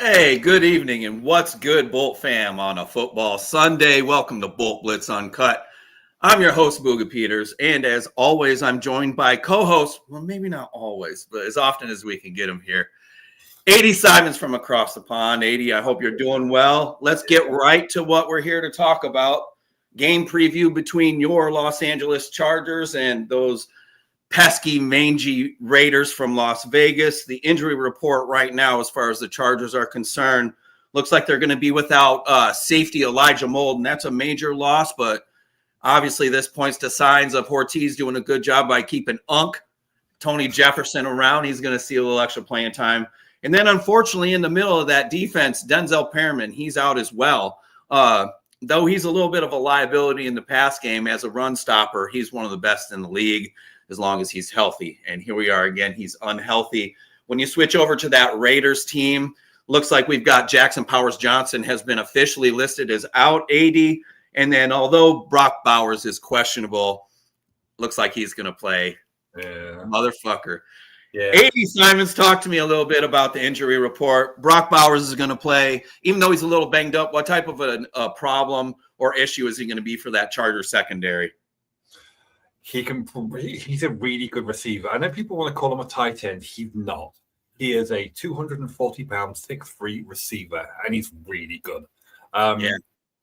Hey, good evening, and what's good, Bolt fam, on a football Sunday? Welcome to Bolt Blitz Uncut. I'm your host, Booga Peters, and as always, I'm joined by co-host, well, maybe not always, but as often as we can get him here, 80 Simons from across the pond. 80, I hope you're doing well. Let's get right to what we're here to talk about. Game preview between your Los Angeles Chargers and those pesky, mangy Raiders from Las Vegas. The injury report right now, as far as the Chargers are concerned, looks like they're going to be without safety Elijah Mold, and that's a major loss. But obviously, this points to signs of Ortiz doing a good job by keeping Tony Jefferson around. He's going to see a little extra playing time. And then, unfortunately, in the middle of that defense, Denzel Perriman, he's out as well. Though he's a little bit of a liability in the pass game as a run stopper, he's one of the best in the league as long as he's healthy. And here we are again, he's unhealthy. When you switch over to that Raiders team, looks like we've got Jackson Powers Johnson has been officially listed as out 80. And then although Brock Bowers is questionable, looks like he's going to play. Yeah. Motherfucker. Yeah. 80 Simons, talk to me a little bit about the injury report. Brock Bowers is going to play, even though he's a little banged up. What type of a problem or issue is he going to be for that Charger secondary? He's a really good receiver. I know people want to call him a tight end. He's not. He is a 240-pound, 6'3" receiver, and he's really good.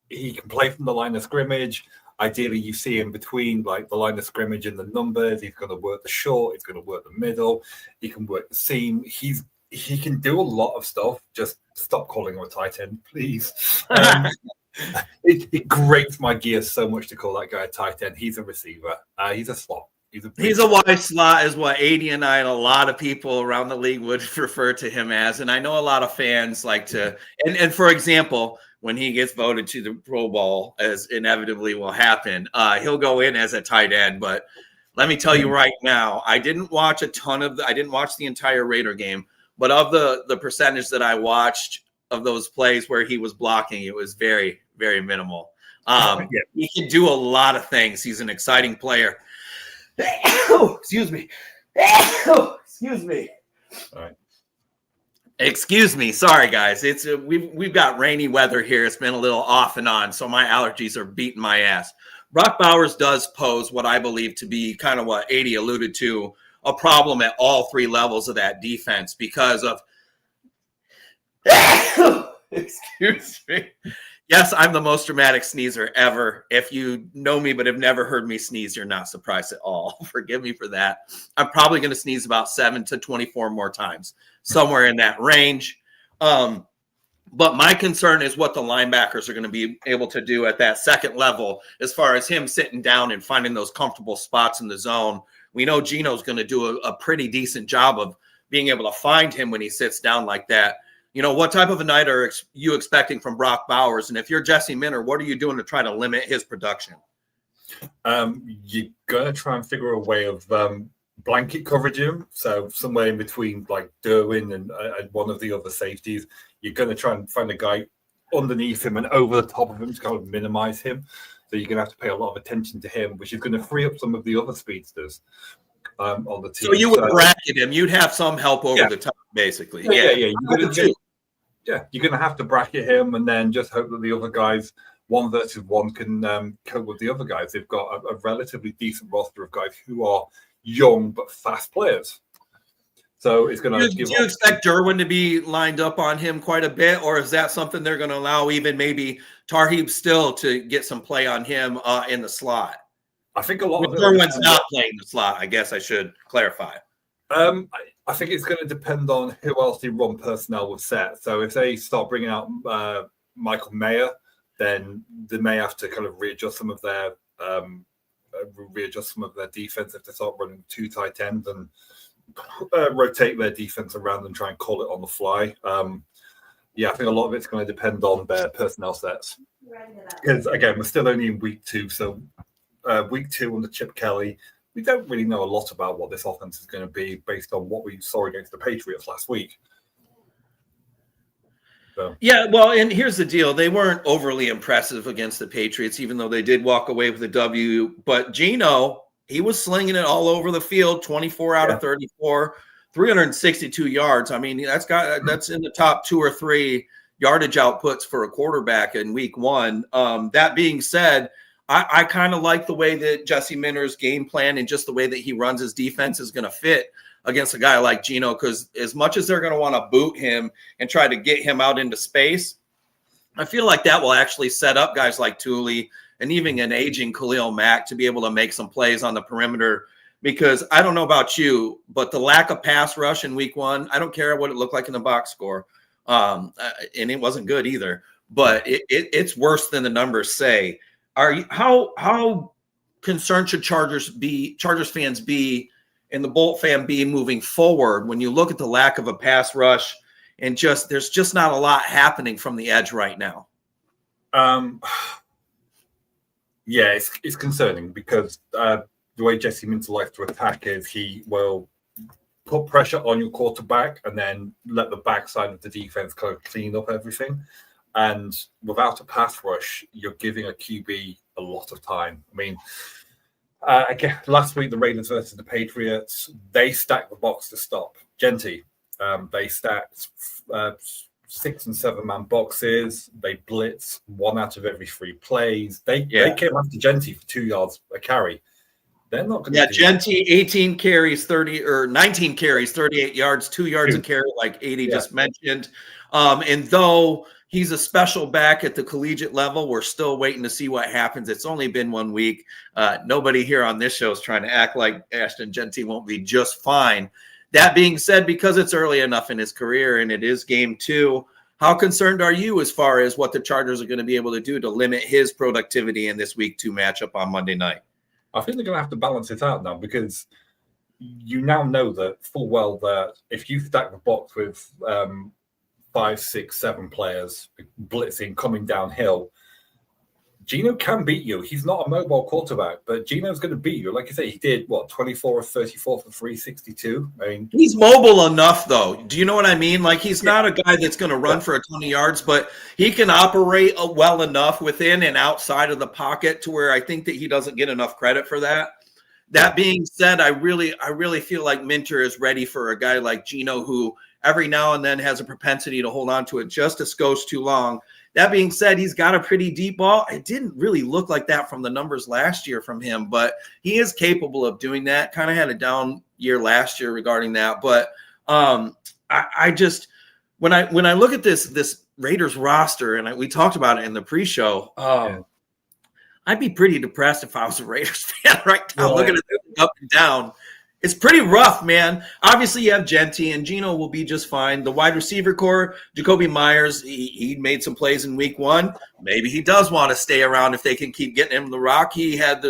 He can play from the line of scrimmage. Ideally, you see him between like the line of scrimmage and the numbers. He's going to work the short. He's going to work the middle. He can work the seam. He can do a lot of stuff. Just stop calling him a tight end, please. It grates my gears so much to call that guy a tight end. He's a receiver. He's a slot. He's a wide slot is what 80 and I and a lot of people around the league would refer to him as. And I know a lot of fans like to and for example, when he gets voted to the Pro Bowl, as inevitably will happen, he'll go in as a tight end. But let me tell you right now, I didn't watch the entire Raider game, but of the percentage that I watched of those plays where he was blocking, it was very, very minimal. He can do a lot of things. He's an exciting player. Excuse me. Excuse me. All right. Excuse me. Sorry, guys. It's we've got rainy weather here. It's been a little off and on, so my allergies are beating my ass. Brock Bowers does pose what I believe to be kind of what 80 alluded to, a problem at all three levels of that defense because of excuse me. Yes, I'm the most dramatic sneezer ever. If you know me but have never heard me sneeze, you're not surprised at all. Forgive me for that. I'm probably going to sneeze about 7 to 24 more times, somewhere in that range. But my concern is what the linebackers are going to be able to do at that second level as far as him sitting down and finding those comfortable spots in the zone. We know Gino's going to do a pretty decent job of being able to find him when he sits down like that. You know, what type of a night are you expecting from Brock Bowers? And if you're Jesse Minter, what are you doing to try to limit his production? You're going to try and figure a way of blanket coverage him. So somewhere in between like Derwin and one of the other safeties, you're going to try and find a guy underneath him and over the top of him to kind of minimize him. So you're going to have to pay a lot of attention to him, which is going to free up some of the other speedsters on the team. So you would bracket him. You'd have some help over the top, basically. Yeah. You're going to have to bracket him and then just hope that the other guys, 1 versus 1, can cope with the other guys. They've got a relatively decent roster of guys who are young but fast players. So it's going to do you expect Derwin to be lined up on him quite a bit, or is that something they're going to allow even maybe Tarheeb Still to get some play on him in the slot? I think a lot of Derwin's not playing the slot. I guess I should clarify. I think it's going to depend on who else the run personnel will set. So if they start bringing out Michael Mayer, then they may have to kind of readjust some of their defense if they start running 2 tight ends and rotate their defense around and try and call it on the fly. I think a lot of it's going to depend on their personnel sets. Because again, we're still only in week 2, so week 2 under Chip Kelly, we don't really know a lot about what this offense is going to be based on what we saw against the Patriots last week. So. Yeah, well, and here's the deal. They weren't overly impressive against the Patriots, even though they did walk away with a W. But Gino, he was slinging it all over the field, 24 out of 34. 362 yards. I mean, that's in the top 2 or 3 yardage outputs for a quarterback in week 1. That being said, I kind of like the way that Jesse Minter's game plan and just the way that he runs his defense is going to fit against a guy like Geno, because as much as they're going to want to boot him and try to get him out into space, I feel like that will actually set up guys like Thule and even an aging Khalil Mack to be able to make some plays on the perimeter. Because I don't know about you, but the lack of pass rush in week 1, I don't care what it looked like in the box score. And it wasn't good either, but it's worse than the numbers say. How concerned should Chargers fans be, and the Bolt fan be moving forward when you look at the lack of a pass rush and there's just not a lot happening from the edge right now? Yeah, it's concerning because the way Jesse Minter likes to attack is he will put pressure on your quarterback and then let the backside of the defense kind of clean up everything. And without a pass rush, you're giving a QB a lot of time. I mean, again, last week, the Raiders versus the Patriots, they stacked the box to stop Genty. They stacked 6 and 7 man boxes. They blitz 1 out of every 3 plays. They came after Genty for 2 yards a carry. They're not going to. Yeah, Genty, 18 carries, 19 carries, 38 yards, 2 yards a carry, like 80 just mentioned. And though he's a special back at the collegiate level, we're still waiting to see what happens. It's only been 1 week. Nobody here on this show is trying to act like Ashton Genty won't be just fine. That being said, because it's early enough in his career and it is game 2, how concerned are you as far as what the Chargers are going to be able to do to limit his productivity in this week 2 matchup on Monday night? I think they're going to have to balance it out now, because you now know that full well that if you stack the box with 5, 6, 7 players blitzing, coming downhill, Geno can beat you. He's not a mobile quarterback, but Geno's going to beat you. Like I say, he did, 24 or 34 for 362. I mean, he's mobile enough, though. Do you know what I mean? Like, he's not a guy that's going to run for a ton of yards, but he can operate well enough within and outside of the pocket to where I think that he doesn't get enough credit for that. That being said, I really feel like Minter is ready for a guy like Geno, who every now and then has a propensity to hold on to it just a skosh too long. That being said, he's got a pretty deep ball. It didn't really look like that from the numbers last year from him, but he is capable of doing that. Kind of had a down year last year regarding that. But I just, when I look at this Raiders roster, and we talked about it in the pre-show, I'd be pretty depressed if I was a Raiders fan right now, looking at it up and down. It's pretty rough, man. Obviously, you have Genty, and Geno will be just fine. The wide receiver core, Jacoby Myers, he made some plays in week 1. Maybe he does want to stay around if they can keep getting him the rock. He had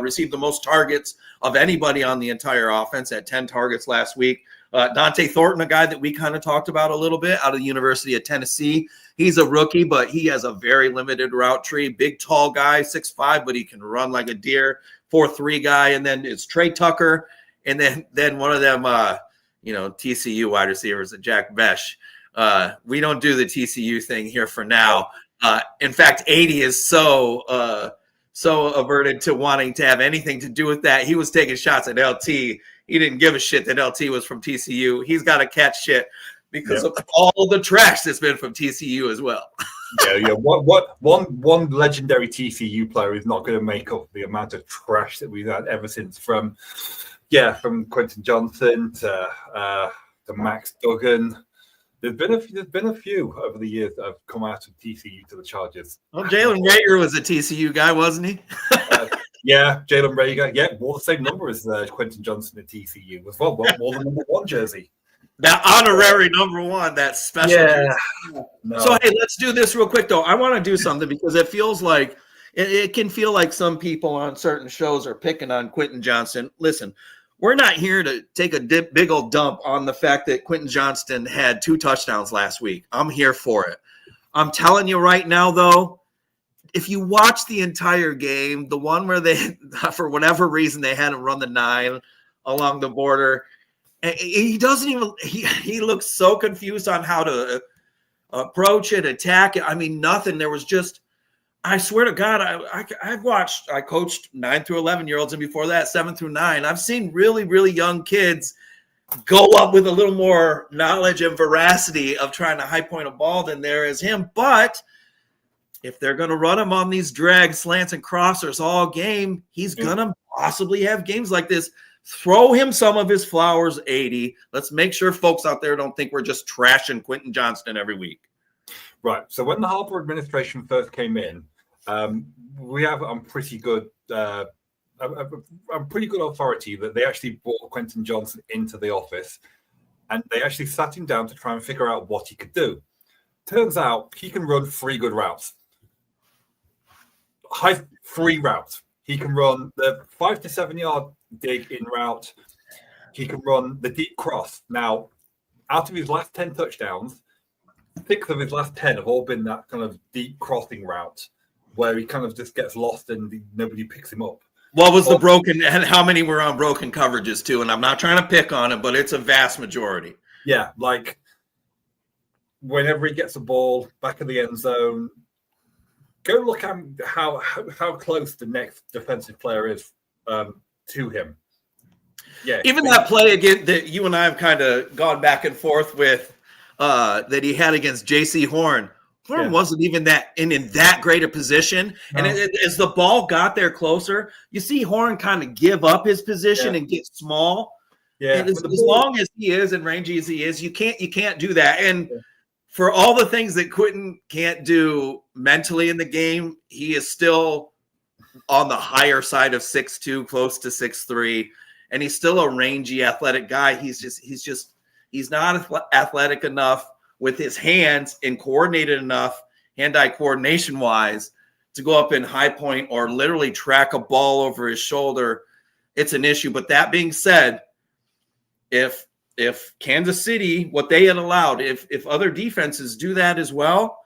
received the most targets of anybody on the entire offense at 10 targets last week. Dante Thornton, a guy that we kind of talked about a little bit out of the University of Tennessee. He's a rookie, but he has a very limited route tree. Big, tall guy, 6'5", but he can run like a deer. 4'3" guy, and then it's Trey Tucker. And then one of them, TCU wide receivers, Jack Besh. We don't do the TCU thing here for now. In fact, 80 is so averted to wanting to have anything to do with that. He was taking shots at LT. He didn't give a shit that LT was from TCU. He's got to catch shit because of all the trash that's been from TCU as well. Yeah. One legendary TCU player is not going to make up the amount of trash that we've had ever since from Quentin Johnson to Max Duggan. There's been a few over the years that have come out of TCU to the Chargers. Well, Jalen Reagor was a TCU guy, wasn't he? Jalen Reagor. Yeah, wore the same number as Quentin Johnson at TCU as well. Wore the number 1 jersey. That honorary number 1, that special. Yeah. No. So, hey, let's do this real quick, though. I want to do something because it feels like it can feel like some people on certain shows are picking on Quentin Johnson. Listen, we're not here to take a big old dump on the fact that Quentin Johnston had 2 touchdowns last week. I'm here for it. I'm telling you right now, though, if you watch the entire game, the one where they, for whatever reason, they hadn't run the 9 along the border, he doesn't even – he looks so confused on how to approach it, attack it. I mean, nothing. There was just – I swear to God, I coached 9 through 11-year-olds, and before that, 7 through 9. I've seen really, really young kids go up with a little more knowledge and veracity of trying to high point a ball than there is him. But if they're going to run him on these drag slants and crossers all game, he's going to possibly have games like this. Throw him some of his flowers, 80. Let's make sure folks out there don't think we're just trashing Quentin Johnston every week. Right. So when the Harper administration first came in, we have on pretty good authority that they actually brought Quentin Johnson into the office, and they actually sat him down to try and figure out what he could do. Turns out he can run 3 good routes. High 3 routes. He can run the 5 to 7 yard dig in route. He can run the deep cross. Now, out of his last 10 touchdowns, 6 of his last 10 have all been that kind of deep crossing route where he kind of just gets lost and nobody picks him up. What was the broken, and how many were on broken coverages too? And I'm not trying to pick on it, but it's a vast majority. Yeah, like whenever he gets a ball back in the end zone, go look at how close the next defensive player is to him. Yeah, even that play again that you and I have kind of gone back and forth with that he had against J.C. Horn. Horn wasn't even in that great a position, and as the ball got there closer, you see Horn kind of give up his position and get small. Yeah, and as long as he is and rangy as he is, you can't do that. And for all the things that Quentin can't do mentally in the game, he is still on the higher side of 6'2", close to 6'3", and he's still a rangy, athletic guy. He's not athletic enough with his hands and coordinated enough, hand-eye coordination-wise, to go up in high point or literally track a ball over his shoulder. It's an issue. But that being said, if Kansas City, what they had allowed, if other defenses do that as well,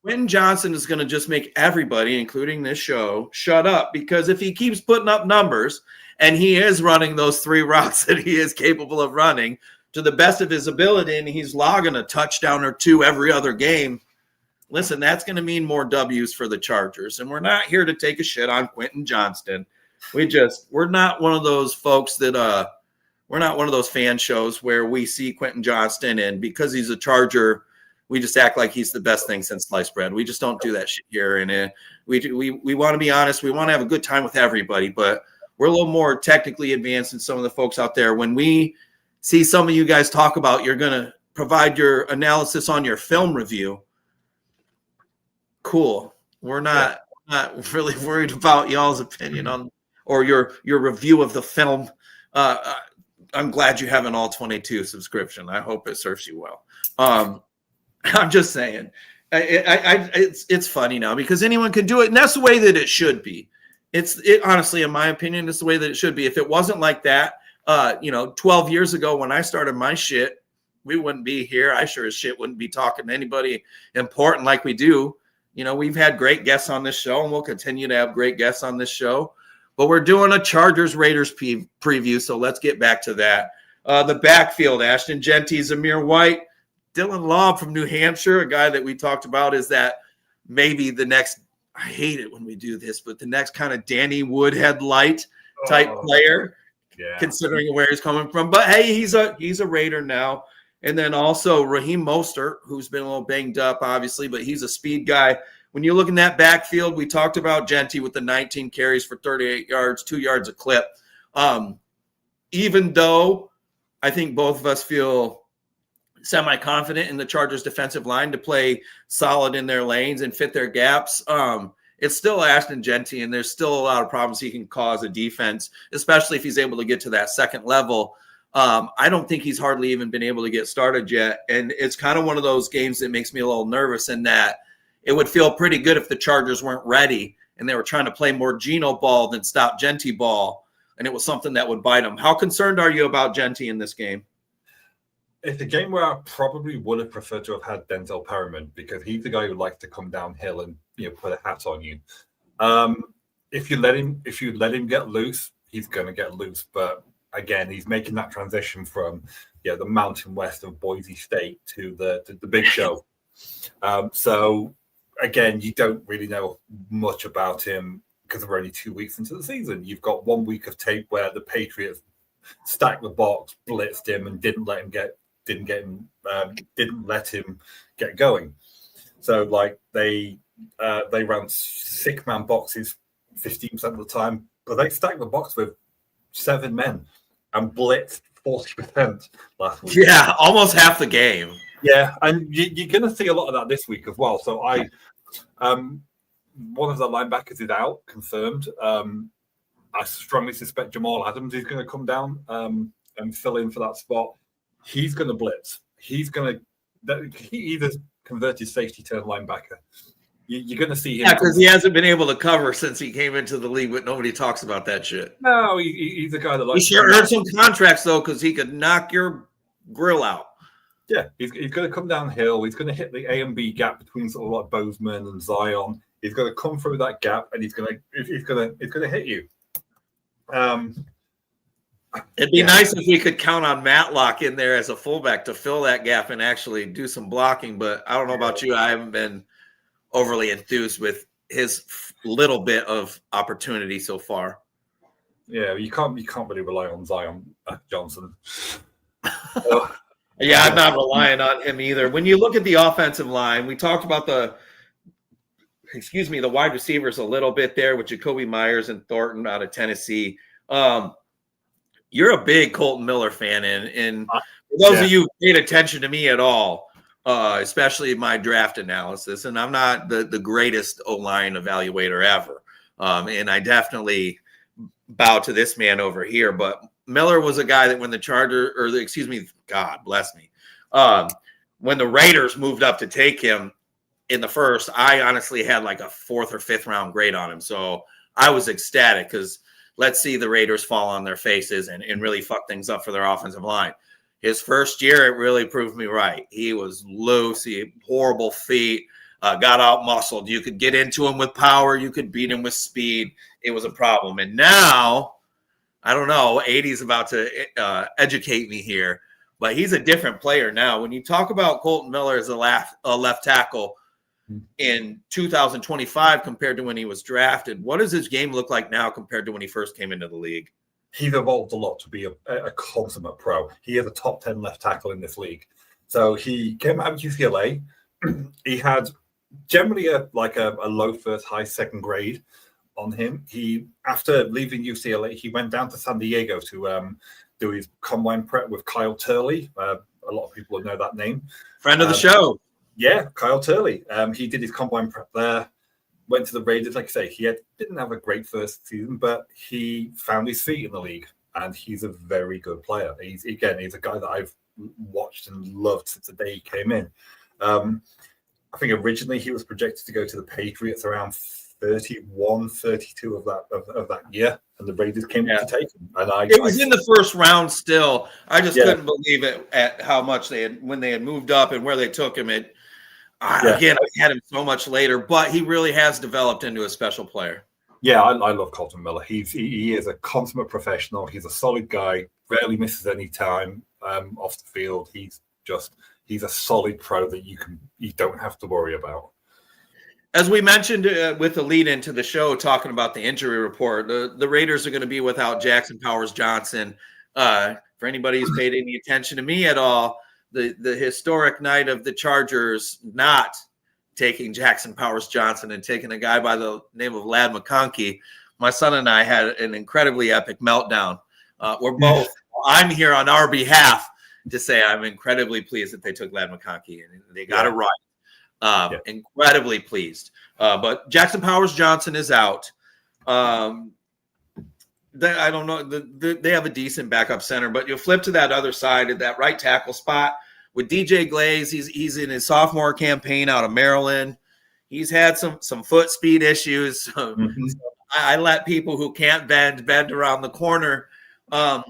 Quentin Johnson is going to just make everybody, including this show, shut up. Because if he keeps putting up numbers and he is running those 3 routes that he is capable of running to the best of his ability, and he's logging a touchdown or 2 every other game, listen, that's going to mean more W's for the Chargers. And we're not here to take a shit on Quentin Johnston. We're not one of those folks that we're not one of those fan shows where we see Quentin Johnston and because he's a Charger, we just act like he's the best thing since sliced bread. We just don't do that shit here. And we want to be honest. We want to have a good time with everybody, but we're a little more technically advanced than some of the folks out there. When we see some of you guys talk about you're going to provide your analysis on your film review, cool. We're not really worried about y'all's opinion on or your review of the film. I'm glad you have an all 22 subscription. I hope it serves you well. I'm just saying, it's funny now because anyone can do it, and that's the way that it should be. It honestly, in my opinion, it's the way that it should be. If it wasn't like that, 12 years ago when I started my shit, we wouldn't be here. I sure as shit wouldn't be talking to anybody important like we do. We've had great guests on this show, and we'll continue to have great guests on this show. But we're doing a Chargers-Raiders preview, so let's get back to that. The backfield, Ashton Jeanty, Zamir White, Dylan Law from New Hampshire, a guy that we talked about is that maybe the next – I hate it when we do this, but the next kind of Danny Woodhead light type player, considering where he's coming from. But, hey, he's a Raider now. And then also Raheem Mostert, who's been a little banged up, obviously, but he's a speed guy. When you look in that backfield, we talked about Jeanty with the 19 carries for 38 yards, 2 yards a clip. Even though I think both of us feel semi-confident in the Chargers defensive line to play solid in their lanes and fit their gaps, it's still Ashton Jeanty, and there's still a lot of problems he can cause a defense, especially if he's able to get to that second level. I don't think he's hardly even been able to get started yet, and it's kind of one of those games that makes me a little nervous in that it would feel pretty good if the Chargers weren't ready and they were trying to play more Geno ball than stop Jeanty ball, and it was something that would bite them. How concerned are you about Jeanty in this game? It's a game where I probably would have preferred to have had Denzel Perryman because he's the guy who likes to come downhill and put a hat on you. If you let him get loose, he's going to get loose. But again, he's making that transition from the Mountain West of Boise State to the big show. So again, you don't really know much about him because we're only 2 weeks into the season. You've got 1 week of tape where the Patriots stacked the box, blitzed him, and didn't let him get going. So like they ran 6-man boxes 15% of the time, but they stacked the box with 7 men and blitzed 40% last week. Yeah, almost half the game. Yeah, and you're going to see a lot of that this week as well. So one of the linebackers is out, confirmed. I strongly suspect Jamal Adams is going to come down and fill in for that spot. He's going to blitz. He either converted safety to linebacker. You're going to see him. Yeah, because he hasn't been able to cover since he came into the league, but nobody talks about that shit. No, he's a guy that likes. He sure earned some contracts, though, because he could knock your grill out. Yeah, he's going to come downhill. He's going to hit the A and B gap between sort of like Bozeman and Zion. He's going to come through that gap, and he's going to hit you. It'd be nice if we could count on Matlock in there as a fullback to fill that gap and actually do some blocking. But I don't know about you. I haven't been overly enthused with his little bit of opportunity so far. Yeah, you can't really rely on Zion Johnson. Yeah, I'm not relying on him either. When you look at the offensive line, we talked about the wide receivers a little bit there with Jacoby Myers and Thornton out of Tennessee. You're a big Colton Miller fan, and for those of you who paid attention to me at all, especially my draft analysis, and I'm not the greatest O-line evaluator ever, and I definitely bow to this man over here, but Miller was a guy that when God bless me, when the Raiders moved up to take him in the first, I honestly had like a 4th or 5th round grade on him. So I was ecstatic because let's see the Raiders fall on their faces and really fuck things up for their offensive line. His first year, it really proved me right. He was loose, he had horrible feet, got out muscled. You could get into him with power, you could beat him with speed. It was a problem. And now, I don't know, 80's about to educate me here, but he's a different player now. When you talk about Colton Miller as a left tackle in 2025 compared to when he was drafted, what does his game look like now compared to when he first came into the league? He's evolved a lot to be a consummate pro. He is a top 10 left tackle in this league. So he came out of UCLA. He had generally a low first, high second grade on him. He, after leaving UCLA, he went down to San Diego to do his combine prep with Kyle Turley. A lot of people know that name. Friend of the show. Yeah, Kyle Turley. He did his combine prep there. Went to the Raiders. Like I say, didn't have a great first season, but he found his feet in the league, and he's a very good player. He's a guy that I've watched and loved since the day he came in. I think originally he was projected to go to the Patriots around 31, 32 of that year, and the Raiders came to take him. And it was in the first round still. I just couldn't believe it at how much when they had moved up and where they took him. Again, I had him so much later, but he really has developed into a special player. Yeah, I love Colton Miller. He is a consummate professional. He's a solid guy. Rarely misses any time off the field. He's a solid pro that you don't have to worry about. As we mentioned with the lead into the show, talking about the injury report, the Raiders are going to be without Jackson Powers Johnson. For anybody who's paid any attention to me at all, the historic night of the Chargers not taking Jackson Powers Johnson and taking a guy by the name of Ladd McConkey, my son and I had an incredibly epic meltdown. I'm here on our behalf to say I'm incredibly pleased that they took Ladd McConkey and they got it right. Incredibly pleased. But Jackson Powers Johnson is out. I don't know. They have a decent backup center, but you'll flip to that other side at that right tackle spot with DJ Glaze. He's in his sophomore campaign out of Maryland. He's had some foot speed issues. I let people who can't bend around the corner. A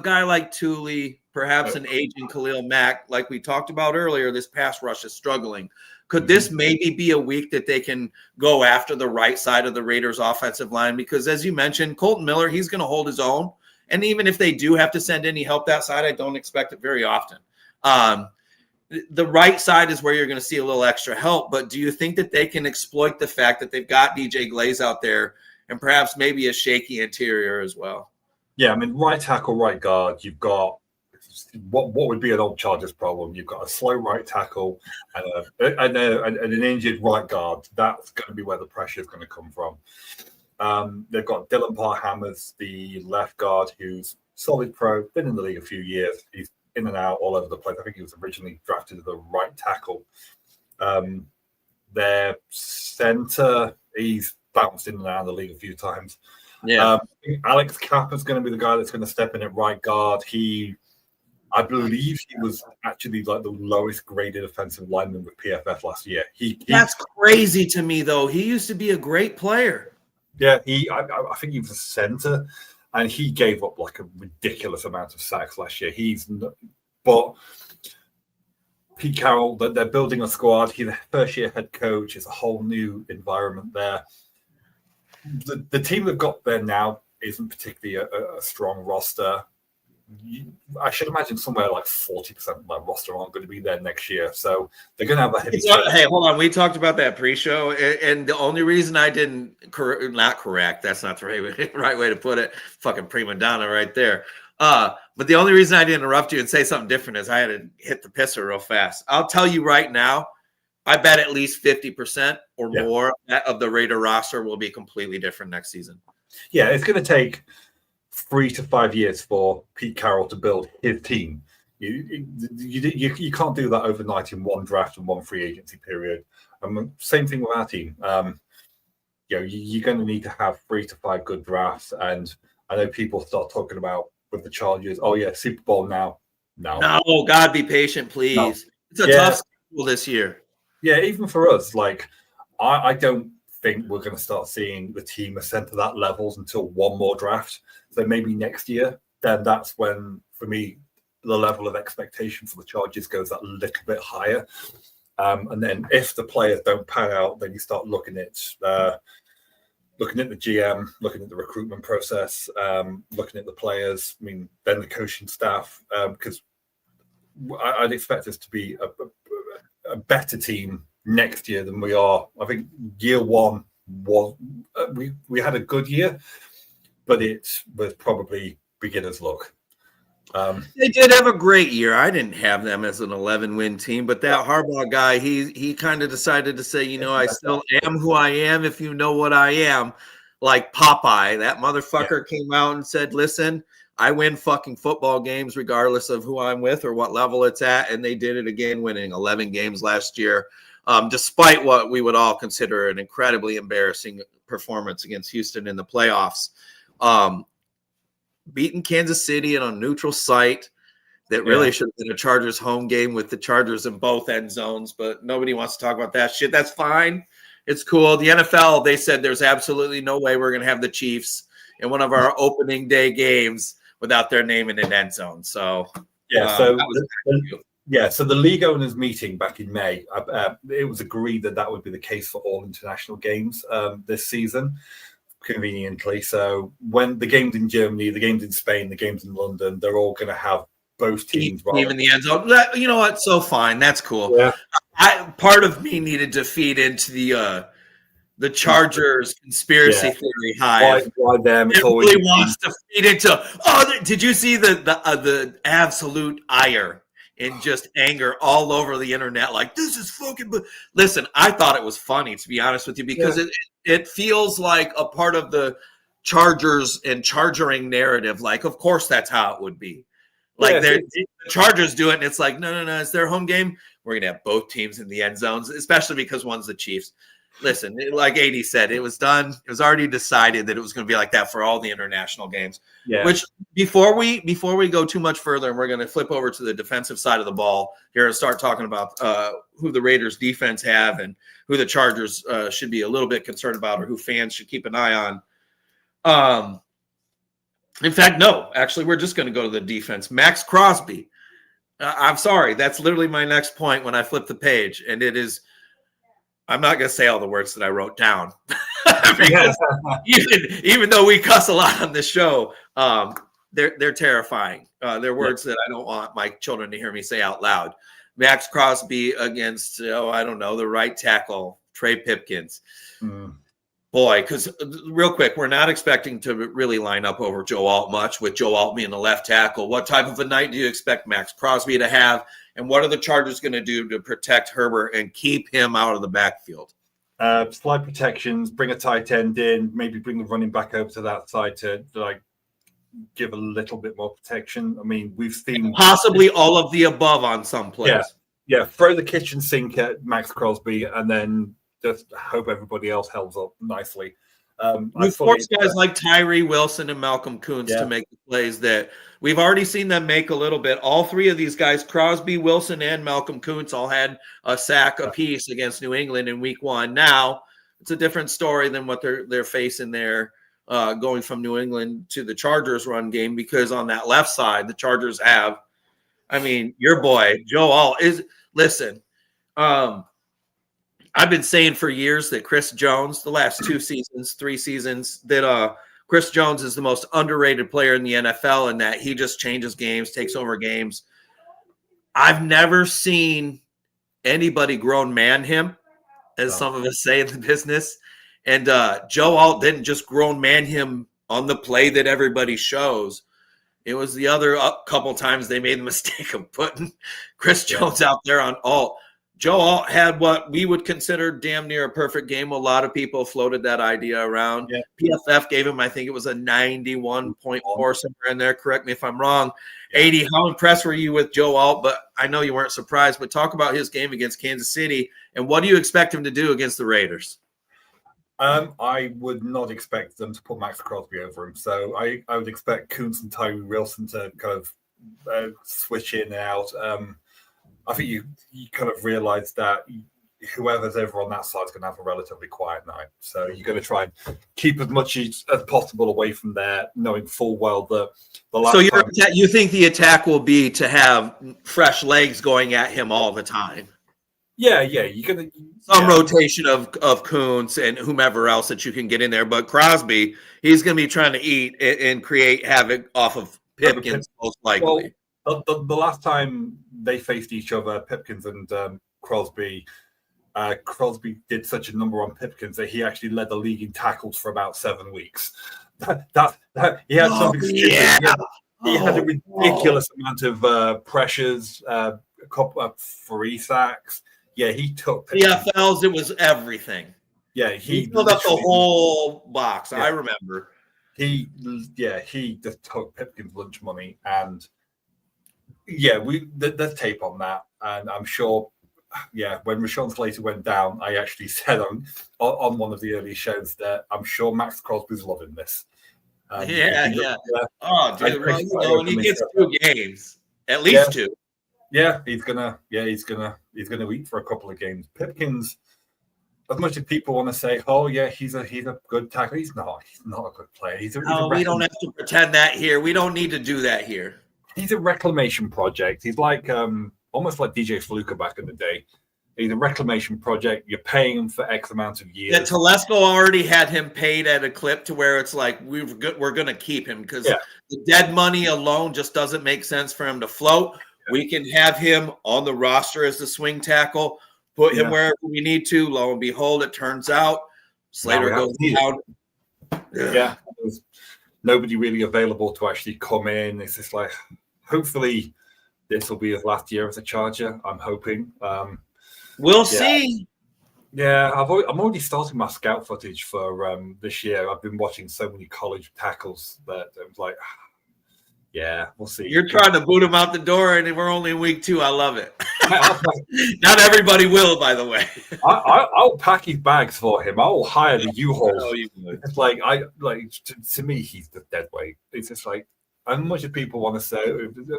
guy like Thule, perhaps an aging Khalil Mack, like we talked about earlier, this pass rush is struggling. Could this maybe be a week that they can go after the right side of the Raiders offensive line? Because as you mentioned, Colton Miller, he's going to hold his own. And even if they do have to send any help that side, I don't expect it very often. The right side is where you're going to see a little extra help. But do you think that they can exploit the fact that they've got DJ Glaze out there and perhaps maybe a shaky interior as well? Yeah, I mean, right tackle, right guard. You've got what would be an old Chargers problem. You've got a slow right tackle and an injured right guard. That's going to be where the pressure is going to come from. They've got Dylan Parhammers, the left guard, who's solid pro, been in the league a few years. He's in and out all over the place. I think he was originally drafted as a right tackle. Their center, he's bounced in and out of the league a few times. Yeah. Alex Kappa's going to be the guy that's going to step in at right guard. I believe he was actually like the lowest graded offensive lineman with PFF last year. That's crazy to me, though. He used to be a great player. Yeah, I think he was a center, and he gave up like a ridiculous amount of sacks last year. But Pete Carroll, they're building a squad. He's a first-year head coach. It's a whole new environment there. The team they've got there now isn't particularly a strong roster. I should imagine somewhere like 40% of that roster aren't going to be there next year. So they're going to have a heavy. Hey, hold on. We talked about that pre-show, and the only reason I didn't not correct, that's not the right way to put it. Fucking prima donna right there. But the only reason I didn't interrupt you and say something different is I had to hit the pisser real fast. I'll tell you right now, I bet at least 50% or more of the Raider roster will be completely different next season. Yeah, it's going to take 3 to 5 years for Pete Carroll to build his team. You can't do that overnight in one draft and one free agency period. Same thing with our team. You're going to need to have 3 to 5 good drafts. And I know people start talking about with the Chargers, oh yeah, Super Bowl now. No, God, be patient, please. No. It's a tough schedule this year. Yeah, even for us, like I don't think we're going to start seeing the team ascend to that levels until one more draft. So maybe next year, then that's when, for me, the level of expectation for the Chargers goes that little bit higher. And then if the players don't pan out, then you start looking at the GM, looking at the recruitment process, looking at the players. I mean, then the coaching staff, because I'd expect us to be a better team next year than we are. I think year one was we had a good year, but it was probably beginner's luck. They did have a great year. I didn't have them as an 11-win team, but that Harbaugh guy, he kind of decided to say, I still am who I am if you know what I am. Like Popeye, that motherfucker came out and said, listen, I win fucking football games regardless of who I'm with or what level it's at. And they did it again, winning 11 games last year, despite what we would all consider an incredibly embarrassing performance against Houston in the playoffs. Beating Kansas City in a neutral site that really should have been a Chargers home game with the Chargers in both end zones, but nobody wants to talk about that shit. That's fine. It's cool. The NFL, they said there's absolutely no way we're going to have the Chiefs in one of our opening day games without their name in an end zone. So, so the league owners meeting back in May, it was agreed that would be the case for all international games this season. Conveniently, so when the games in Germany, the games in Spain, the games in London, they're all going to have both teams team in the end zone. You know what? So fine, that's cool. Yeah. Part of me needed to feed into the Chargers conspiracy theory hive. Why them? It really wants to feed into. Oh, did you see the absolute ire and just anger all over the internet? Like, this is fucking. Listen, I thought it was funny, to be honest with you, because it feels like a part of the Chargers and chargering narrative. Like, of course, that's how it would be. Like, the Chargers do it, and it's like, no, it's their home game. We're gonna have both teams in the end zones, especially because one's the Chiefs. Listen, like AD said, it was done. It was already decided that it was going to be like that for all the international games. Yeah. Which before we go too much further, and we're going to flip over to the defensive side of the ball here and start talking about who the Raiders defense have and who the Chargers should be a little bit concerned about, or who fans should keep an eye on. In fact, no, actually, we're just going to go to the defense. Max Crosby. I'm sorry. That's literally my next point when I flip the page, and it is. I'm not going to say all the words that I wrote down because even though we cuss a lot on this show, they're terrifying. They're words that I don't want my children to hear me say out loud. Max Crosby against, I don't know, the right tackle, Trey Pipkins. Boy, because real quick, we're not expecting to really line up over Joe Alt much, with Joe Alt being the left tackle. What type of a night do you expect Max Crosby to have? And what are the Chargers going to do to protect Herbert and keep him out of the backfield? Slide protections, bring a tight end in, maybe bring the running back over to that side to like give a little bit more protection. I mean, we've seen possibly all of the above on some plays. Yeah, throw the kitchen sink at Max Crosby and then just hope everybody else helps up nicely. You force guys like Tyree Wilson and Malcolm Kuntz to make the plays that we've already seen them make a little bit. All three of these guys, Crosby, Wilson, and Malcolm Kuntz, all had a sack apiece against New England in week 1. Now, it's a different story than what they're facing there going from New England to the Chargers run game, because on that left side, the Chargers have, I mean, your boy, Joe Alt is, listen, I've been saying for years that Chris Jones, the last 3 seasons, that Chris Jones is the most underrated player in the NFL, and that he just changes games, takes over games. I've never seen anybody grown man him, as some of us say in the business. And Joe Alt didn't just grown man him on the play that everybody shows. It was the other couple times they made the mistake of putting Chris Jones out there on Alt. Joe Alt had what we would consider damn near a perfect game. A lot of people floated that idea around. Yeah. PFF gave him, I think it was a 91.4 somewhere in there. Correct me if I'm wrong. Yeah. 80, how impressed were you with Joe Alt? But I know you weren't surprised. But talk about his game against Kansas City, and what do you expect him to do against the Raiders? I would not expect them to put Max Crosby over him. So I would expect Kuntz and Tyree Wilson to kind of switch in and out. I think you kind of realize that whoever's over on that side is going to have a relatively quiet night. So you're going to try and keep as much as possible away from there, knowing full well that the last you think the attack will be to have fresh legs going at him all the time? Yeah. You're going to some rotation of Kuntz and whomever else that you can get in there. But Crosby, he's going to be trying to eat and create havoc off of Pipkins, most likely. Well, the last time they faced each other, Pipkins and Crosby, Crosby did such a number on Pipkins that he actually led the league in tackles for about 7 weeks. He had something stupid. Yeah. He had a ridiculous amount of pressures, a couple of 3 sacks. Yeah, he took PFLs. It was everything. Yeah, he filled up the whole box. Yeah. I remember. He just took Pipkins' lunch money, and there's tape on that, and I'm sure. Yeah, when Rashawn Slater went down, I actually said on one of the early shows that I'm sure Max Crosby's loving this. Oh, dude, when he gets 2 games, at least 2. Yeah, he's gonna eat for a couple of games. Pipkins, as much as people want to say, "Oh yeah, he's a good tackle," he's not. He's not a good player. We don't have to pretend that here. We don't need to do that here. He's a reclamation project. He's like almost like DJ Fluker back in the day. He's a reclamation project. You're paying him for X amount of years. Yeah, Telesco already had him paid at a clip to where it's like we're going to keep him because the dead money alone just doesn't make sense for him to float. We can have him on the roster as the swing tackle, put him wherever we need to. Lo and behold, it turns out Slater goes down. Yeah, there's nobody really available to actually come in. It's just like, hopefully, this will be his last year as a Charger. I'm hoping. We'll see. Yeah, I'm already starting my scout footage for this year. I've been watching so many college tackles that I was like, yeah, we'll see. You're trying to boot him out the door, and we're only in week 2. I love it. Not everybody will, by the way. I'll pack his bags for him. I'll hire the U-Haul. It's like to me, he's the dead weight. It's just like, as much as people want to say,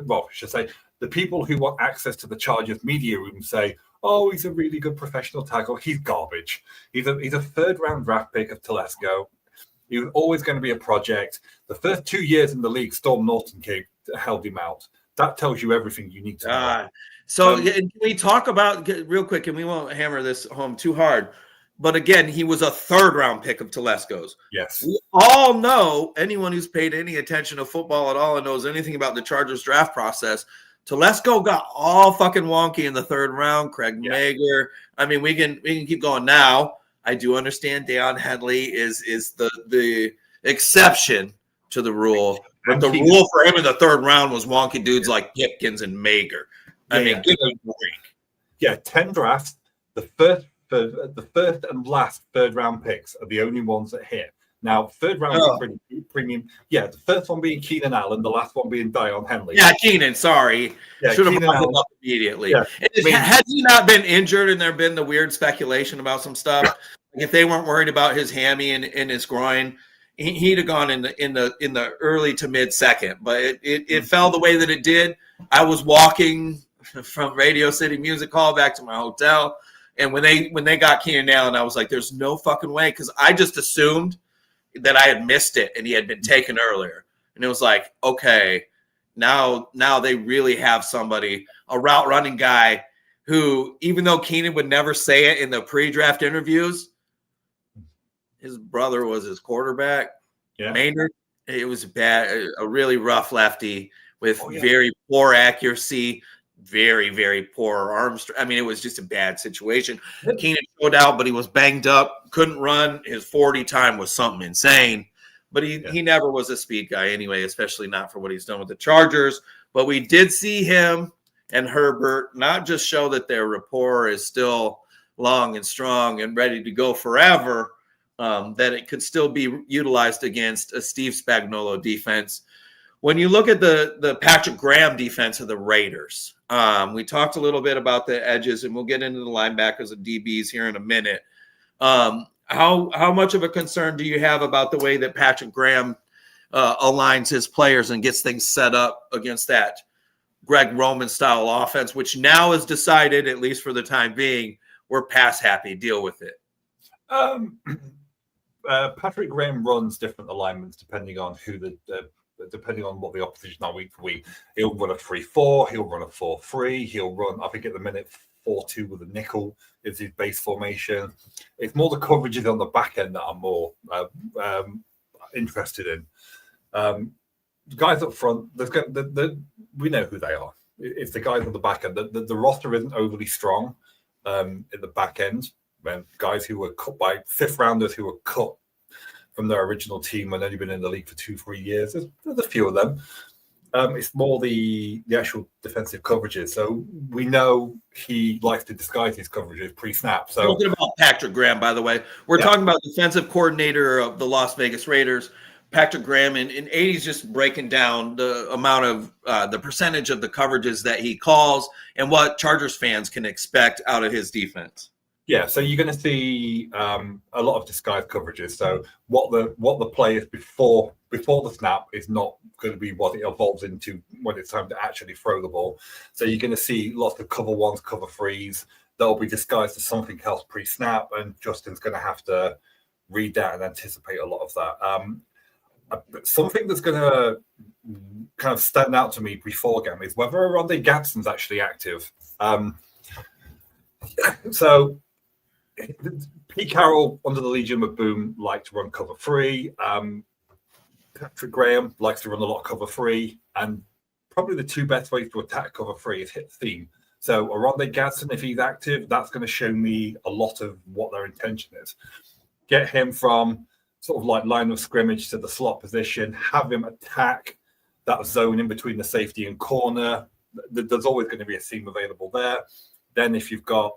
well, I should say, the people who want access to the Chargers media room say, "Oh, he's a really good professional tackle." He's garbage. He's a 3rd-round draft pick of Telesco. He was always going to be a project. The first 2 years in the league, Storm Norton held him out. That tells you everything you need to know. So can we talk about, real quick, and we won't hammer this home too hard, but again, he was a 3rd-round pick of Telesco's. Yes. We all know, anyone who's paid any attention to football at all and knows anything about the Chargers draft process, Telesco got all fucking wonky in the 3rd round. Craig Mager. I mean, we can keep going now. I do understand Deion Henley is the exception to the rule. But the rule for him in the third round was wonky dudes like Pipkins and Mager. I mean, give a break. Yeah, 10 drafts. The first and last third round picks are the only ones that hit. Now, third round is pretty premium. Yeah, the first one being Keenan Allen, the last one being Deion Henley. Yeah, Keenan, sorry. Yeah, should have brought him up immediately. Yeah. Had he not been injured and there been the weird speculation about some stuff, if they weren't worried about his hammy and his groin, he'd have gone in the early to mid second. But it fell the way that it did. I was walking from Radio City Music Hall back to my hotel, and when they got Keenan Allen, I was like, "There's no fucking way," because I just assumed that I had missed it and he had been taken earlier, and it was like, okay, now they really have somebody, a route running guy who, even though Keenan would never say it in the pre-draft interviews, his brother was his quarterback. Yeah. Maynard. It was bad, a really rough lefty with very poor accuracy, very, very poor arm strength. I mean, it was just a bad situation. Keenan showed out, but he was banged up, couldn't run. His 40 time was something insane. But he never was a speed guy anyway, especially not for what he's done with the Chargers. But we did see him and Herbert not just show that their rapport is still long and strong and ready to go forever, that it could still be utilized against a Steve Spagnuolo defense. When you look at the Patrick Graham defense of the Raiders, we talked a little bit about the edges, and we'll get into the linebackers and DBs here in a minute. How much of a concern do you have about the way that Patrick Graham aligns his players and gets things set up against that Greg Roman style offense, which now is decided, at least for the time being, we're pass happy, deal with it? Patrick Graham runs different alignments depending on depending on what the opposition are week for week. He'll run a 3-4, he'll run a 4-3, he'll run, I think at the minute, 4-2 with a nickel is his base formation. It's more the coverages on the back end that I'm more interested in. The guys up front, we know who they are. It's the guys on the back end. The roster isn't overly strong in the back end. When guys who were cut by fifth rounders who were cut from their original team and only been in the league for 2-3 years. There's a few of them. It's more the actual defensive coverages. So we know he likes to disguise his coverages pre-snap. So talking about Patrick Graham, by the way, we're talking about defensive coordinator of the Las Vegas Raiders, Patrick Graham, and he's just breaking down the amount of the percentage of the coverages that he calls and what Chargers fans can expect out of his defense. Yeah, so you're going to see a lot of disguised coverages. So what the play is before the snap is not going to be what it evolves into when it's time to actually throw the ball. So you're going to see lots of cover ones, cover threes. They'll be disguised as something else pre-snap, and Justin's going to have to read that and anticipate a lot of that. Something that's going to kind of stand out to me before game is whether Rondé Gadsden's actually active. So Pete Carroll under the Legion of Boom liked to run cover 3. Patrick Graham likes to run a lot of cover 3, and probably the two best ways to attack cover 3 is hit the seam. So Rondé Gadsden, if he's active, that's going to show me a lot of what their intention is. Get him from sort of like line of scrimmage to the slot position, have him attack that zone in between the safety and corner. There's always going to be a seam available there. Then if you've got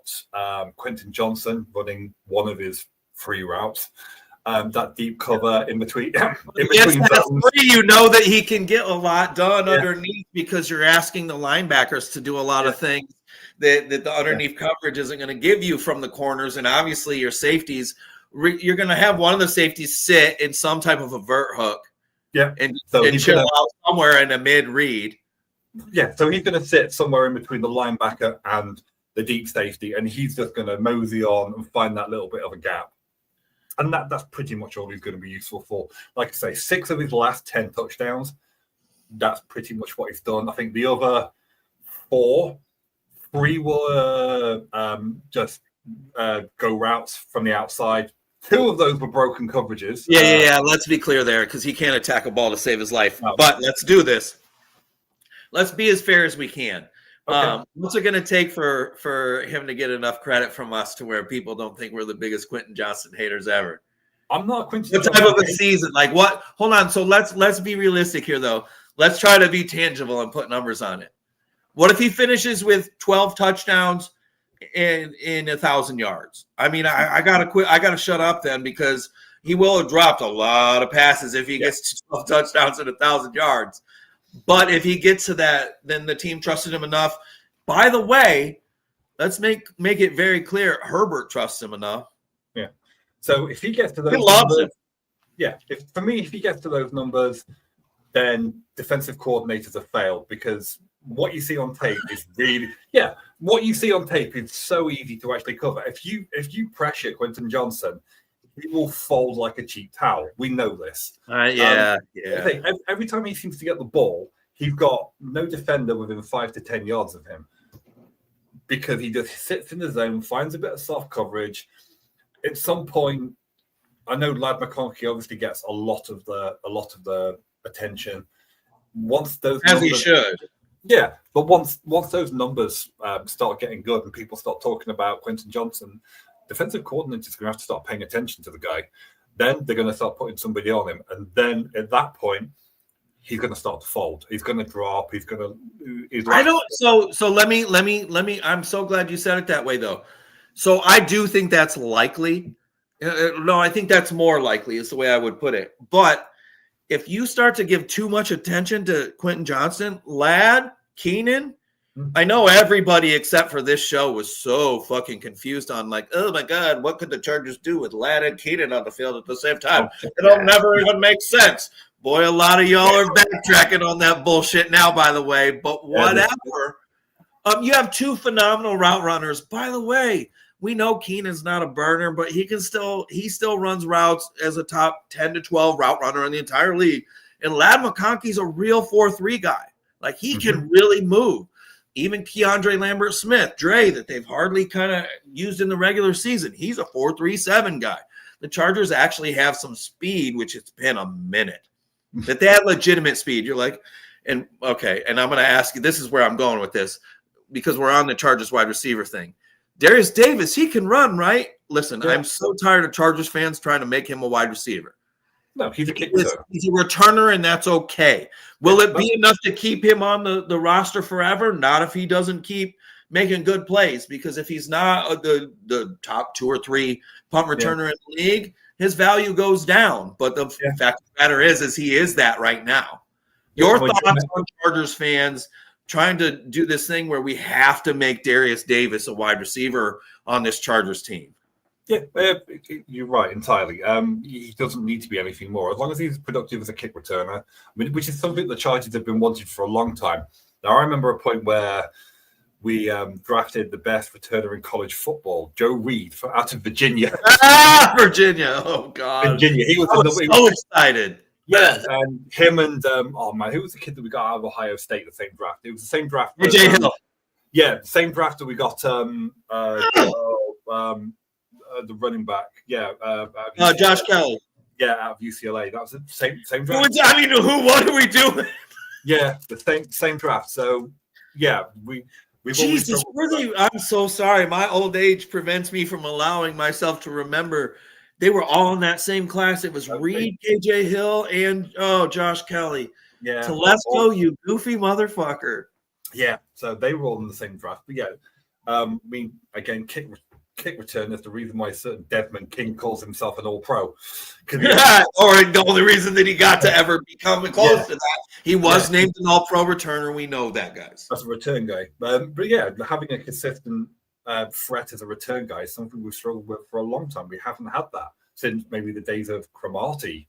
Quentin Johnson running one of his 3 routes, that deep cover in between. Zones. You know that he can get a lot done underneath because you're asking the linebackers to do a lot of things that the underneath coverage isn't going to give you from the corners. And obviously your safeties, you're going to have one of the safeties sit in some type of a vert hook. Yeah. And chill out somewhere in a mid read. Yeah. So he's going to sit somewhere in between the linebacker and the deep safety, and he's just going to mosey on and find that little bit of a gap. And that's pretty much all he's going to be useful for. Like I say, 6 of his last 10 touchdowns, that's pretty much what he's done. I think the other 3 were just go routes from the outside. 2 of those were broken coverages. Yeah. Let's be clear there, because he can't attack a ball to save his life. But let's do this. Let's be as fair as we can. Okay. What's it going to take for him to get enough credit from us to where people don't think we're the biggest Quentin Johnson haters ever? I'm not a Quentin What Johnson type of a hater. season? Like what? Hold on. So let's be realistic here, though. Let's try to be tangible and put numbers on it. What if he finishes with 12 touchdowns in 1,000 yards? I mean, I gotta quit. I gotta shut up then, because he will have dropped a lot of passes if he gets to 12 touchdowns and 1,000 yards. But if he gets to that, then the team trusted him enough. By the way, let's make it very clear: Herbert trusts him enough. Yeah. So if he gets to those He loves numbers, him. yeah. If he gets to those numbers, then defensive coordinators have failed, because what you see on tape is really, what you see on tape is so easy to actually cover. If you pressure Quentin Johnson, he will fold like a cheap towel. We know this. Every time he seems to get the ball, he's got no defender within 5 to 10 yards of him, because he just sits in the zone, finds a bit of soft coverage. At some point, I know Lad McConkey obviously gets a lot of the attention. Once those as he should. Yeah, but once those numbers start getting good and people start talking about Quentin Johnson, defensive coordinators are going to have to start paying attention to the guy. Then they're going to start putting somebody on him, and then at that point, he's going to start to fold. He's going to drop. He's going to. I don't. So let me. I'm so glad you said it that way, though. So I do think that's likely. No, I think that's more likely is the way I would put it. But if you start to give too much attention to Quentin Johnson, Ladd, Keenan, I know everybody except for this show was so fucking confused on like, oh my God, what could the Chargers do with Ladd and Keenan on the field at the same time? It'll never even make sense. Boy, a lot of y'all are backtracking on that bullshit now, by the way, but whatever. You have two phenomenal route runners. By the way, we know Keenan's not a burner, but he still runs routes as a top 10 to 12 route runner in the entire league. And Ladd McConkey's a real 4-3 guy. Like, he can really move. Even Keandre Lambert-Smith, Dre, that they've hardly kind of used in the regular season, he's a 4-3-7 guy. The Chargers actually have some speed, which it's been a minute. That they have legitimate speed. You're like, and I'm going to ask you, this is where I'm going with this, because we're on the Chargers wide receiver thing. Darius Davis, he can run, right? Listen, I'm so tired of Chargers fans trying to make him a wide receiver. No, he's a kicker. He's a returner, and that's okay. Will it be enough to keep him on the roster forever? Not if he doesn't keep making good plays, because if he's not the top 2 or 3 punt returner in the league, his value goes down. But the fact of the matter is he is that right now. Your thoughts on Chargers fans trying to do this thing where we have to make Darius Davis a wide receiver on this Chargers team? Yeah, you're right entirely. He doesn't need to be anything more, as long as he's productive as a kick returner. I mean, which is something the Chargers have been wanting for a long time. Now, I remember a point where we drafted the best returner in college football, Joe Reed, out of Virginia. Virginia! Oh God, Virginia. He was so excited. Yeah, and him and who was the kid that we got out of Ohio State the same draft? It was the same draft. AJ Hill. Yeah, the same draft that we got the running back. Yeah, Josh Kelly. Yeah, out of UCLA. That was the same draft. I mean, what are we doing? Yeah, the same draft. So yeah, we've Jesus, really, I'm so sorry. My old age prevents me from allowing myself to remember. They were all in that same class. It was Reed, KJ Hill, and Josh Kelly. Yeah. Telesco, you goofy motherfucker. Yeah. So they were all in the same draft. But yeah, I mean, again, kick return is the reason why certain Desmond King calls himself an all-pro. Or the only reason that he got to ever become close to that. He was named an all-pro returner. We know that, guys. That's a return guy. But yeah, having a consistent threat as a return guy is something we've struggled with for a long time. We haven't had that since maybe the days of Cromartie.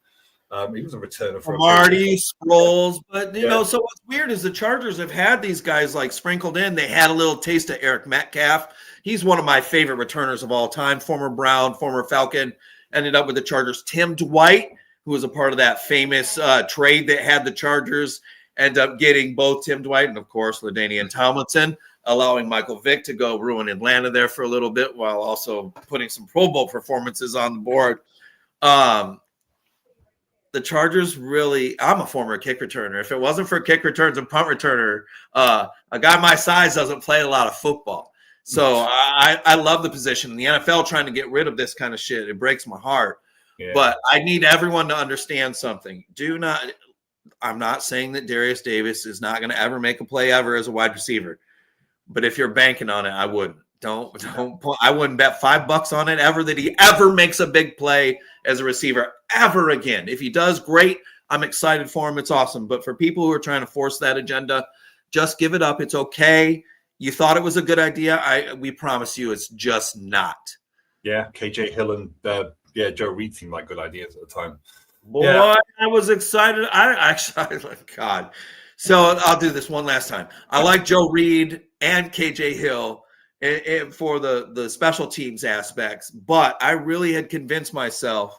He was a returner for Cromartie, Sproles, but you know. So what's weird is the Chargers have had these guys like sprinkled in. They had a little taste of Eric Metcalf. He's one of my favorite returners of all time. Former Brown, former Falcon, ended up with the Chargers. Tim Dwight, who was a part of that famous trade that had the Chargers end up getting both Tim Dwight and of course LaDainian Tomlinson, allowing Michael Vick to go ruin Atlanta there for a little bit while also putting some Pro Bowl performances on the board. the Chargers really, I'm a former kick returner. If it wasn't for kick returns and punt returner, a guy my size doesn't play a lot of football. So I love the position. The NFL trying to get rid of this kind of shit, it breaks my heart. Yeah. But I need everyone to understand something. I'm not saying that Darius Davis is not going to ever make a play ever as a wide receiver. But if you're banking on it, I wouldn't. I wouldn't bet $5 on it ever that he ever makes a big play as a receiver ever again. If he does, great. I'm excited for him. It's awesome. But for people who are trying to force that agenda, just give it up. It's okay. You thought it was a good idea. We promise you it's just not. Yeah, KJ Hill and Joe Reed seemed like good ideas at the time. Boy, yeah. I was excited. God. So I'll do this one last time. I like Joe Reed and KJ Hill for the special teams aspects, but I really had convinced myself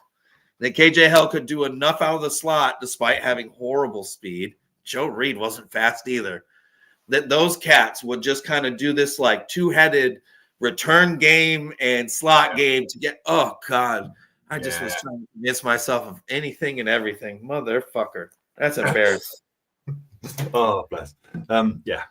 that KJ Hill could do enough out of the slot despite having horrible speed. Joe Reed wasn't fast either. That those cats would just kind of do this like two-headed return game and slot game to get, oh, God. I just was trying to convince myself of anything and everything. Motherfucker. That's embarrassing. Oh, bless. Yeah.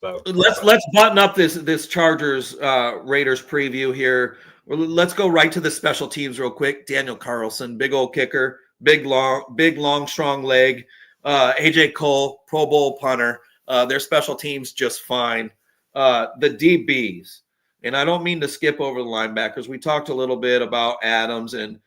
So, let's button up this Chargers Raiders preview here. Let's go right to the special teams real quick. Daniel Carlson, big old kicker, big long, strong leg. AJ Cole, Pro Bowl punter. Their special teams just fine. The DBs, and I don't mean to skip over the linebackers. We talked a little bit about Adams, and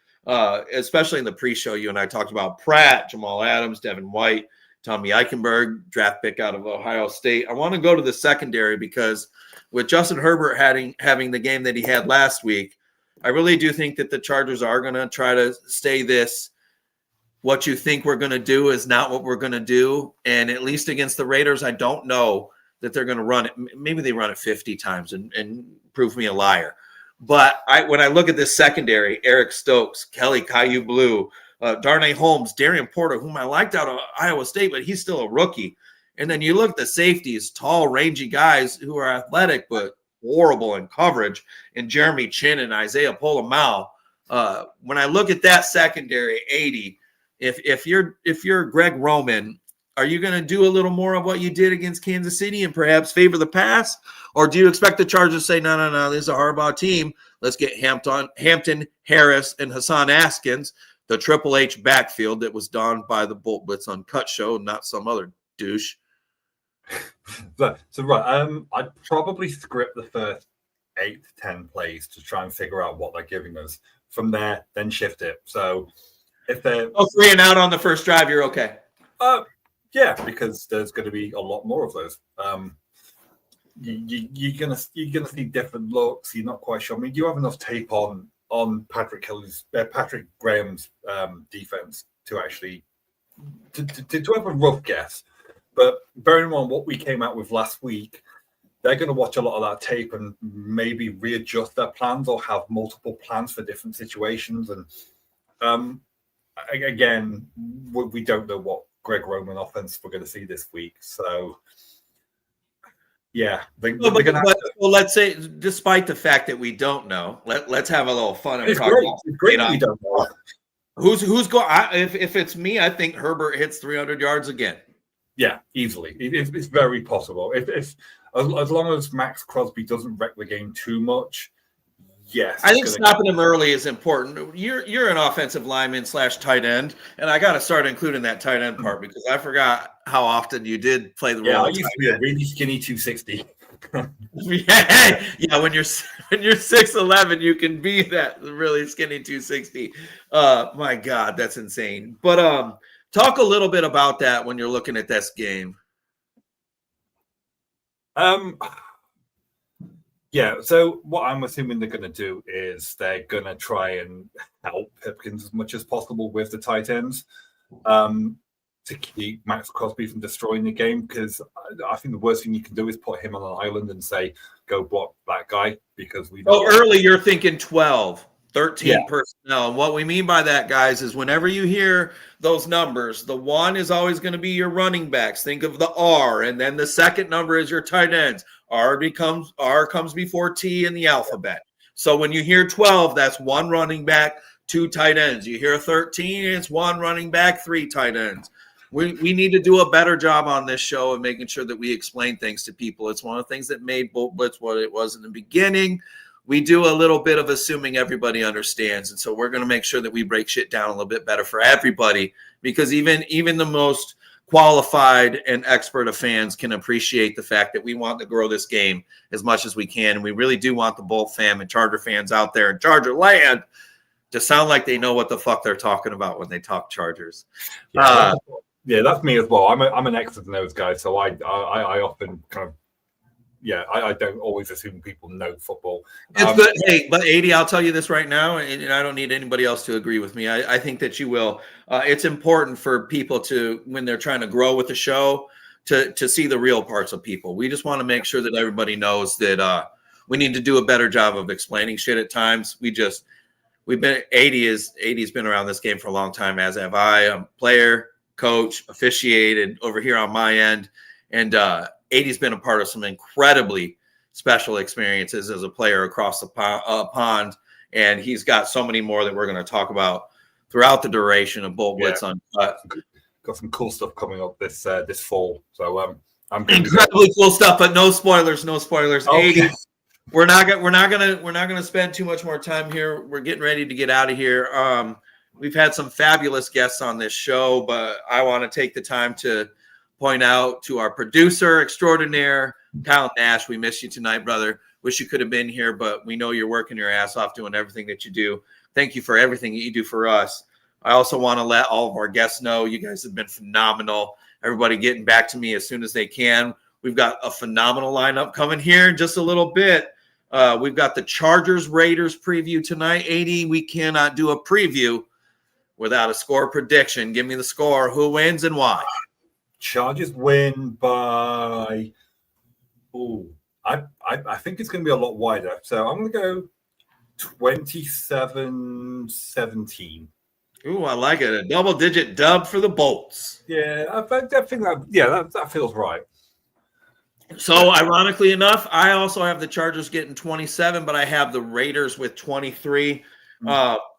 especially in the pre-show, you and I talked about Pratt, Jamal Adams, Devin White, Tommy Eichenberg, draft pick out of Ohio State. I want to go to the secondary because with Justin Herbert having the game that he had last week, I really do think that the Chargers are going to try to stay this. What you think we're going to do is not what we're going to do. And at least against the Raiders, I don't know that they're going to run it. Maybe they run it 50 times and prove me a liar. But when I look at this secondary, Eric Stokes, Kelly Caillou Blue, Darnay Holmes, Darian Porter, whom I liked out of Iowa State, but he's still a rookie. And then you look at the safeties, tall, rangy guys who are athletic but horrible in coverage, and Jeremy Chin and Isaiah Polamau. When I look at that secondary, 80, if you're Greg Roman, are you going to do a little more of what you did against Kansas City and perhaps favor the pass? Or do you expect the Chargers to say, no, this is a Harbaugh team. Let's get Hampton, Harris, and Hassan Askins, the Triple H backfield that was donned by the Bolt Blitz Uncut show, not some other douche. I'd probably script the first 8 to 10 plays to try and figure out what they're giving us. From there, then shift it. So if they're 3 and out on the first drive, you're okay. Yeah, because there's going to be a lot more of those. You're gonna see different looks. You're not quite sure. I mean, you have enough tape on Patrick Graham's defense to actually to have a rough guess. But bearing in mind what we came out with last week, they're going to watch a lot of that tape and maybe readjust their plans or have multiple plans for different situations. And again, we don't know what Greg Roman offense we're going to see this week. So, yeah. Let's say, despite the fact that we don't know, let's have a little fun and talk about it. It's great we don't know. Who's going? If it's me, I think Herbert hits 300 yards again. Yeah, easily. It's very possible. If as long as Max Crosby doesn't wreck the game too much, yes. I think stopping him early is important. You're an offensive lineman / tight end, and I got to start including that tight end part because I forgot how often you did play the role. Yeah, I used to be a really skinny 260. Yeah, when you're 6'11", you can be that really skinny 260. My God, that's insane. But talk a little bit about that when you're looking at this game. Yeah, so what I'm assuming they're going to do is they're going to try and help Pipkins as much as possible with the tight ends to keep Max Crosby from destroying the game, because I think the worst thing you can do is put him on an island and say, go block that guy, because we know. Early you're thinking 12. 13 personnel. And what we mean by that, guys, is whenever you hear those numbers, the 1 is always going to be your running backs. Think of the R, and then the second number is your tight ends. R comes before T in the alphabet. So when you hear 12, that's 1 running back, 2 tight ends. You hear 13, it's 1 running back, 3 tight ends. We need to do a better job on this show of making sure that we explain things to people. It's one of the things that made Bolt Blitz what it was in the beginning. We do a little bit of assuming everybody understands. And so we're going to make sure that we break shit down a little bit better for everybody, because even the most qualified and expert of fans can appreciate the fact that we want to grow this game as much as we can. And we really do want the Bolt fam and Charger fans out there in Charger land to sound like they know what the fuck they're talking about when they talk Chargers. Yeah, that's me as well. I'm an X's and O's guy, so I often kind of I don't always assume people know football. It's good. Hey, but 80, I'll tell you this right now, and I don't need anybody else to agree with me. I think that you will. It's important for people to, when they're trying to grow with the show, to see the real parts of people. We just want to make sure that everybody knows that we need to do a better job of explaining shit at times. We've been 80's been around this game for a long time, as have I. I'm a player, coach, officiated over here on my end, and 80's been a part of some incredibly special experiences as a player across the pond, and he's got so many more that we're going to talk about throughout the duration of Bolt Blitz Uncut. Got some cool stuff coming up this fall, so I'm incredibly cool stuff, but no spoilers. Okay. 80. We're not gonna spend too much more time here. We're getting ready to get out of here. We've had some fabulous guests on this show, but I want to take the time to point out to our producer extraordinaire, Kyle Nash. We miss you tonight, brother. Wish you could have been here, but we know you're working your ass off doing everything that you do. Thank you for everything that you do for us. I also want to let all of our guests know you guys have been phenomenal. Everybody getting back to me as soon as they can. We've got a phenomenal lineup coming here in just a little bit. We've got the Chargers Raiders preview tonight. 80, we cannot do a preview without a score prediction. Give me the score. Who wins and why? Chargers win by. I think it's going to be a lot wider. So I'm going to go 27-17. Ooh, I like it. A double-digit dub for the Bolts. Yeah, I think that feels right. So, ironically enough, I also have the Chargers getting 27, but I have the Raiders with 23.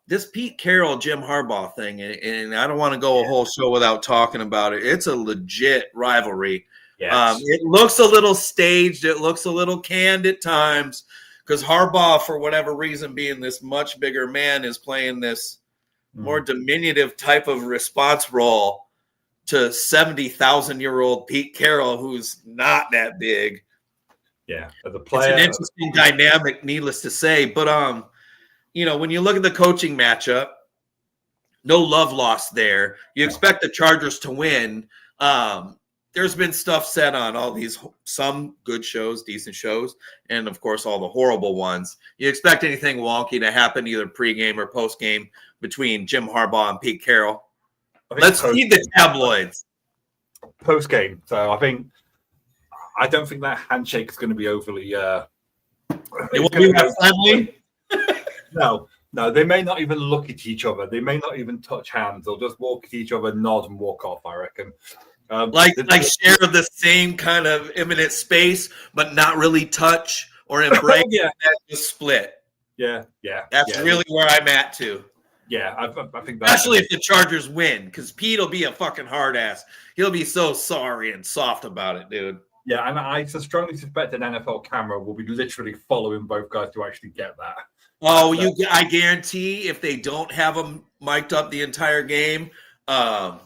This Pete Carroll, Jim Harbaugh thing, and I don't want to go a whole show without talking about it. It's a legit rivalry. Yes. It looks a little staged. It looks a little canned at times because Harbaugh, for whatever reason, being this much bigger man, is playing this more diminutive type of response role to 70,000-year-old Pete Carroll, who's not that big. Yeah, as a player, it's an interesting dynamic, needless to say. But when you look at the coaching matchup, no love lost there. You expect the Chargers to win. There's been stuff said on all these, some good shows, decent shows, and of course all the horrible ones. You expect anything wonky to happen either pregame or postgame between Jim Harbaugh and Pete Carroll. Let's feed the tabloids. Post game, so I don't think that handshake is going to be overly. It won't be that friendly. No, they may not even look at each other. They may not even touch hands. They'll just walk at each other, nod, and walk off. I reckon. Like share the same kind of imminent space, but not really touch or embrace. Yeah, just split. Yeah. That's really where I'm at too. Yeah, I think that. Especially if the Chargers win, because Pete will be a fucking hard ass. He'll be so sorry and soft about it, dude. Yeah, and I strongly suspect an NFL camera will be literally following both guys to actually get that. Oh, I guarantee if they don't have them mic'd up the entire game, I'll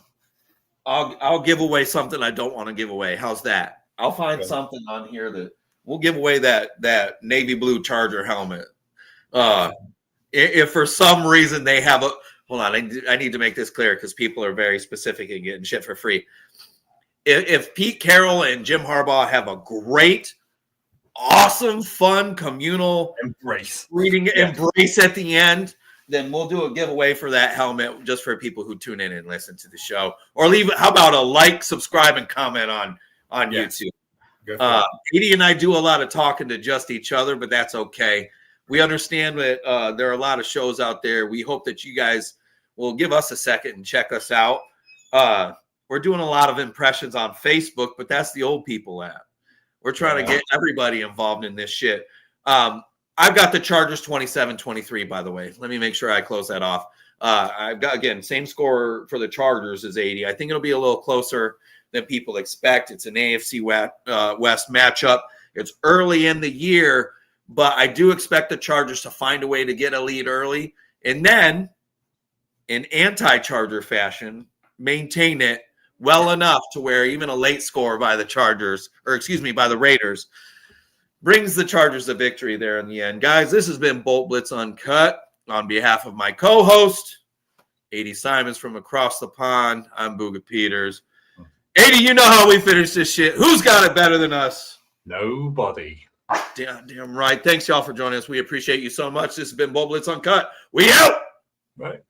give away something I don't want to give away. How's that? I'll find something on here that we'll give away that navy blue Charger helmet. If for some reason they have a hold on, I need to make this clear because people are very specific and getting shit for free. If Pete Carroll and Jim Harbaugh have a great, awesome, fun communal embrace at the end, then we'll do a giveaway for that helmet just for people who tune in and listen to the show. Or how about a like, subscribe, and comment on YouTube. 80 and I do a lot of talking to just each other, but that's okay. We understand that there are a lot of shows out there. We hope that you guys will give us a second and check us out. We're doing a lot of impressions on Facebook, but that's the old people app. We're trying to get everybody involved in this shit. I I've got the Chargers 27-23, by the way. Let me make sure I close that off. I've got, again, same score for the Chargers is 80. I think it'll be a little closer than people expect. It's an AFC West matchup. It's early in the year, but I do expect the Chargers to find a way to get a lead early and then, in anti-Charger fashion, maintain it well enough to where even a late score by the by the Raiders brings the Chargers a victory there in the end. Guys, this has been Bolt Blitz Uncut. On behalf of my co-host, 80 Simons from across the pond, I'm Booga Peters. 80, you know how we finish this shit. Who's got it better than us? Nobody. Damn right. Thanks, y'all, for joining us. We appreciate you so much. This has been Bolt Blitz Uncut. We out! Right.